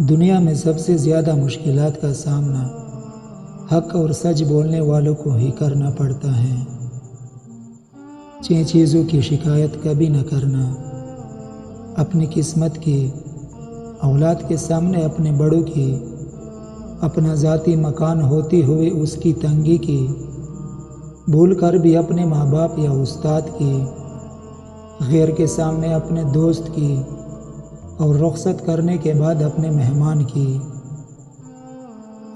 دنیا میں سب سے زیادہ مشکلات کا سامنا حق اور سچ بولنے والوں کو ہی کرنا پڑتا ہے۔ چیزوں کی شکایت کبھی نہ کرنا، اپنی قسمت کی، اولاد کے سامنے اپنے بڑوں کی، اپنا ذاتی مکان ہوتے ہوئے اس کی تنگی کی، بھول کر بھی اپنے ماں باپ یا استاد کی، غیر کے سامنے اپنے دوست کی، اور رخصت کرنے کے بعد اپنے مہمان کی۔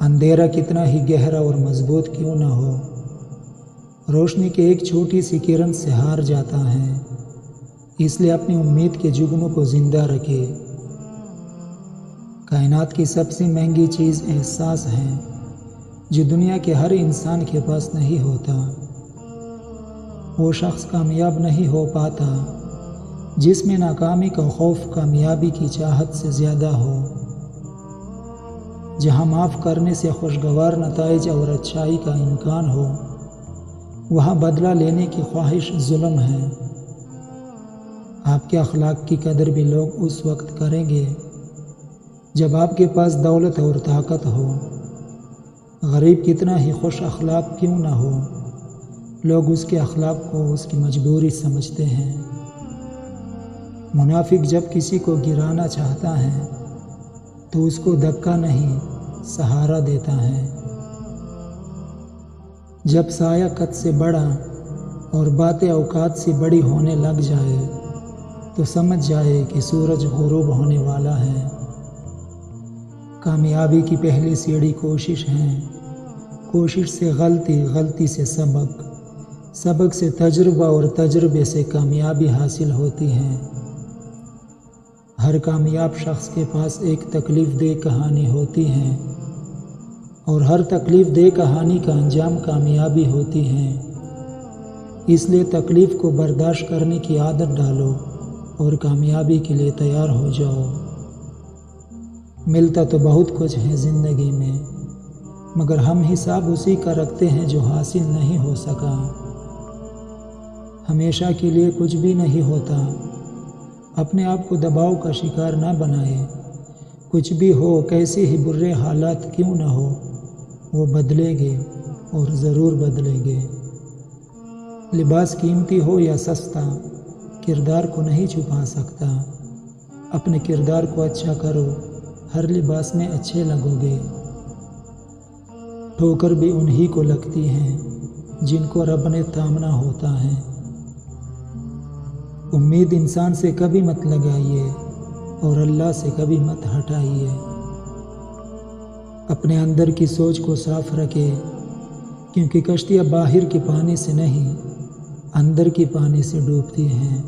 اندھیرا کتنا ہی گہرا اور مضبوط کیوں نہ ہو، روشنی کی ایک چھوٹی سی کرن سے ہار جاتا ہے، اس لیے اپنی امید کے جگنوں کو زندہ رکھے۔ کائنات کی سب سے مہنگی چیز احساس ہے، جو دنیا کے ہر انسان کے پاس نہیں ہوتا۔ وہ شخص کامیاب نہیں ہو پاتا جس میں ناکامی کا خوف کامیابی کی چاہت سے زیادہ ہو۔ جہاں معاف کرنے سے خوشگوار نتائج اور اچھائی کا امکان ہو، وہاں بدلہ لینے کی خواہش ظلم ہے۔ آپ کے اخلاق کی قدر بھی لوگ اس وقت کریں گے جب آپ کے پاس دولت اور طاقت ہو۔ غریب کتنا ہی خوش اخلاق کیوں نہ ہو، لوگ اس کے اخلاق کو اس کی مجبوری سمجھتے ہیں۔ منافق جب کسی کو گرانا چاہتا ہے تو اس کو دھکا نہیں، سہارا دیتا ہے۔ جب سایہ قد سے بڑا اور باتیں اوقات سے بڑی ہونے لگ جائے تو سمجھ جائے کہ سورج غروب ہونے والا ہے۔ کامیابی کی پہلی سیڑھی کوشش ہے، کوشش سے غلطی، غلطی سے سبق، سبق سے تجربہ اور تجربے سے کامیابی حاصل ہوتی ہے۔ ہر کامیاب شخص کے پاس ایک تکلیف دہ کہانی ہوتی ہے، اور ہر تکلیف دہ کہانی کا انجام کامیابی ہوتی ہے۔ اس لیے تکلیف کو برداشت کرنے کی عادت ڈالو اور کامیابی کے لیے تیار ہو جاؤ۔ ملتا تو بہت کچھ ہے زندگی میں، مگر ہم حساب اسی کا رکھتے ہیں جو حاصل نہیں ہو سکا۔ ہمیشہ کے لیے کچھ بھی نہیں ہوتا، اپنے آپ کو دباؤ کا شکار نہ بنائے۔ کچھ بھی ہو، کیسے ہی برے حالات کیوں نہ ہو، وہ بدلیں گے اور ضرور بدلیں گے۔ لباس قیمتی ہو یا سستا، کردار کو نہیں چھپا سکتا۔ اپنے کردار کو اچھا کرو، ہر لباس میں اچھے لگو گے۔ ٹھوکر بھی انہی کو لگتی ہے جن کو رب نے تھامنا ہوتا ہے۔ امید انسان سے کبھی مت لگائیے اور اللہ سے کبھی مت ہٹائیے۔ اپنے اندر کی سوچ کو صاف رکھے، کیونکہ کشتیاں باہر کے پانی سے نہیں، اندر کے پانی سے ڈوبتی ہیں۔